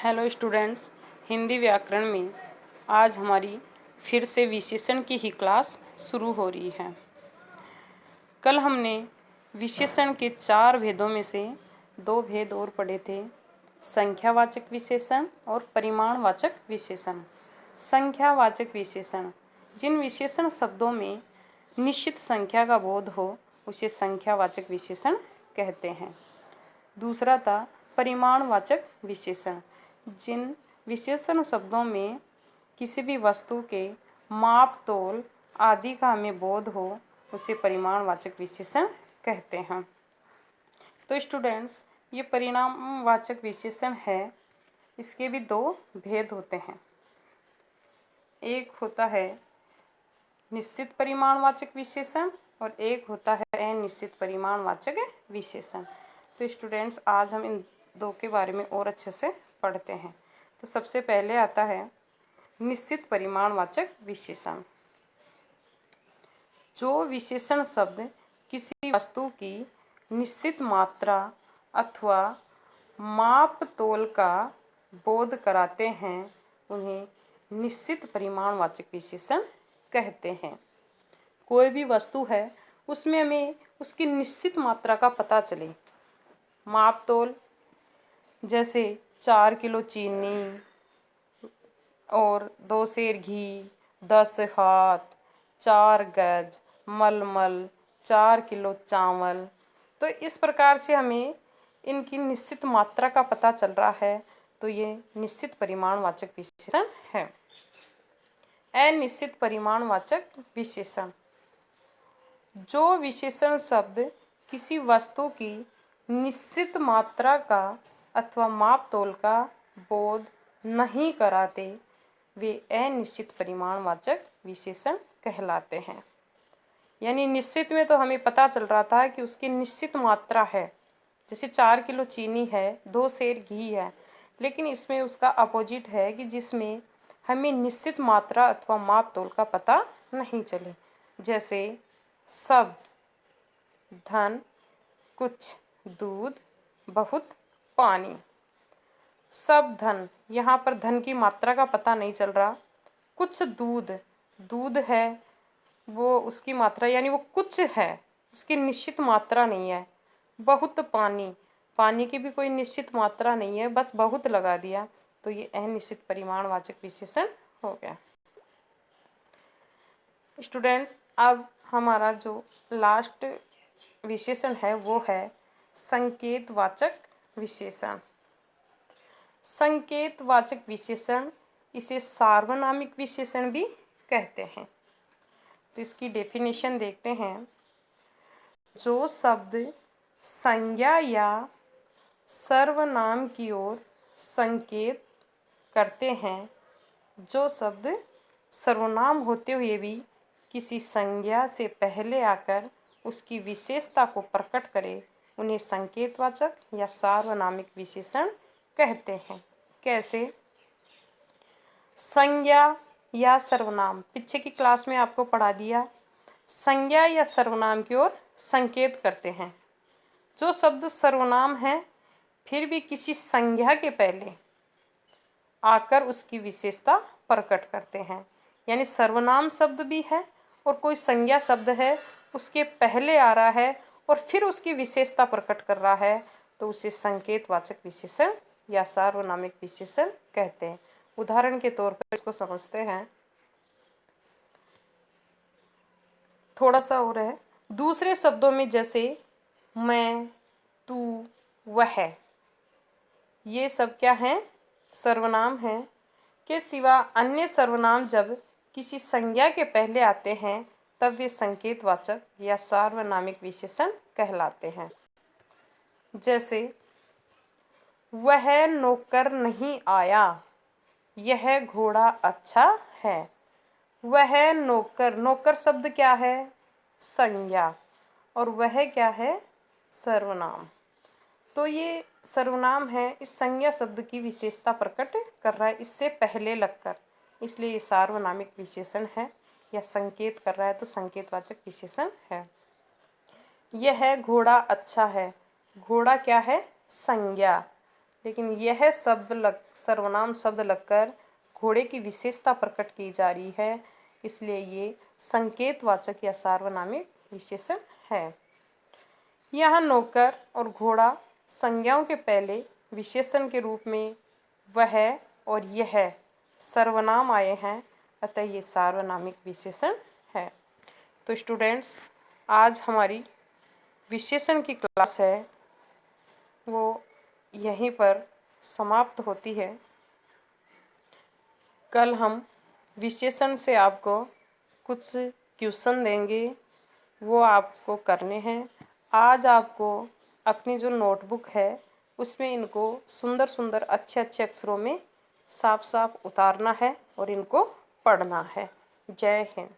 Hello students, Hindi व्याकरण में आज हमारी फिर से विशेषण की ही क्लास शुरू हो रही है। कल हमने विशेषण के 4 भेदों में से 2 भेद और पढ़े थे, संख्यावाचक विशेषण और परिमाणवाचक विशेषण। संख्यावाचक विशेषण, जिन विशेषण शब्दों में निश्चित संख्या का बोध हो उसे संख्यावाचक विशेषण कहते हैं। दूसरा था परिमाणवाचक विशेषण, जिन विशेषण शब्दों में किसी भी वस्तु के माप तोल आदि का हमें बोध हो उसे परिमाणवाचक विशेषण कहते हैं। तो स्टूडेंट्स, ये परिमाणवाचक विशेषण है, इसके भी 2 भेद होते हैं। एक होता है निश्चित परिमाणवाचक विशेषण और एक होता है अनिश्चित परिमाणवाचक विशेषण। तो स्टूडेंट्स, आज हम इन 2 के बारे में और अच्छे से पढ़ते हैं। तो सबसे पहले आता है निश्चित परिमाणवाचक विशेषण। जो विशेषण शब्द किसी वस्तु की निश्चित मात्रा अथवा माप तोल का बोध कराते हैं उन्हें निश्चित परिमाणवाचक विशेषण कहते हैं। कोई भी वस्तु है उसमें हमें उसकी निश्चित मात्रा का पता चले। माप तोल जैसे 4 किलो चीनी और 2 सेर घी, 10 हाथ, 4 गज मलमल, 4 किलो चावल। तो इस प्रकार से हमें इनकी निश्चित मात्रा का पता चल रहा है, तो ये निश्चित परिमाणवाचक विशेषण है। अनिश्चित परिमाणवाचक विशेषण, जो विशेषण शब्द किसी वस्तु की निश्चित मात्रा का अथवा माप तोल का बोध नहीं कराते वे अनिश्चित परिमाणवाचक विशेषण कहलाते हैं। यानी निश्चित में तो हमें पता चल रहा था कि उसकी निश्चित मात्रा है, जैसे 4 किलो चीनी है, 2 सेर घी है, लेकिन इसमें उसका अपोजिट है कि जिसमें हमें निश्चित मात्रा अथवा माप तोल का पता नहीं चले। जैसे सब, धन, कुछ, दूध, बहुत, पानी। सब धन, यहाँ पर धन की मात्रा का पता नहीं चल रहा। कुछ दूध, दूध है वो उसकी मात्रा यानी वो कुछ है, उसकी निश्चित मात्रा नहीं है। बहुत पानी, पानी की भी कोई निश्चित मात्रा नहीं है, बस बहुत लगा दिया, तो ये अनिश्चित परिमाणवाचक विशेषण हो गया। स्टूडेंट्स, अब हमारा जो लास्ट विशेषण है वो है संकेतवाचक विशेषण। संकेतवाचक विशेषण, इसे सार्वनामिक विशेषण भी कहते हैं। तो इसकी डेफिनेशन देखते हैं। जो शब्द संज्ञा या सर्वनाम की ओर संकेत करते हैं, जो शब्द सर्वनाम होते हुए भी किसी संज्ञा से पहले आकर उसकी विशेषता को प्रकट करे, उन्हें संकेतवाचक या सार्वनामिक विशेषण कहते हैं। कैसे? संज्ञा या सर्वनाम, पीछे की क्लास में आपको पढ़ा दिया, संज्ञा या सर्वनाम की ओर संकेत करते हैं। जो शब्द सर्वनाम है फिर भी किसी संज्ञा के पहले आकर उसकी विशेषता प्रकट करते हैं, यानी सर्वनाम शब्द भी है और कोई संज्ञा शब्द है उसके पहले आ रहा है और फिर उसकी विशेषता प्रकट कर रहा है, तो उसे संकेतवाचक विशेषण या सार्वनामिक विशेषण कहते हैं। उदाहरण के तौर पर इसको समझते हैं, थोड़ा सा और है। दूसरे शब्दों में जैसे मैं, तू, वह, ये सब क्या हैं? सर्वनाम हैं। के सिवा अन्य सर्वनाम जब किसी संज्ञा के पहले आते हैं तब वे संकेतवाचक या सार्वनामिक विशेषण कहलाते हैं। जैसे वह नौकर नहीं आया, यह घोड़ा अच्छा है। वह नौकर, नौकर शब्द क्या है? संज्ञा, और वह क्या है? सर्वनाम। तो ये सर्वनाम है, इस संज्ञा शब्द की विशेषता प्रकट कर रहा है इससे पहले लगकर, इसलिए ये सार्वनामिक विशेषण है या संकेत कर रहा है तो संकेतवाचक विशेषण है। यह घोड़ा अच्छा है, घोड़ा क्या है? संज्ञा, लेकिन यह सर्वनाम शब्द लगकर घोड़े की विशेषता प्रकट की जा रही है, इसलिए ये संकेतवाचक या सार्वनामिक विशेषण है। यहाँ नौकर और घोड़ा संज्ञाओं के पहले विशेषण के रूप में वह और यह सर्वनाम आए हैं, अतः ये सार्वनामिक विशेषण है। तो स्टूडेंट्स, आज हमारी विशेषण की क्लास है वो यहीं पर समाप्त होती है। कल हम विशेषण से आपको कुछ क्वेश्चन देंगे, वो आपको करने हैं। आज आपको अपनी जो नोटबुक है उसमें इनको सुंदर सुंदर अच्छे अच्छे अक्षरों में साफ साफ उतारना है और इनको पढ़ना है। जय हिंद।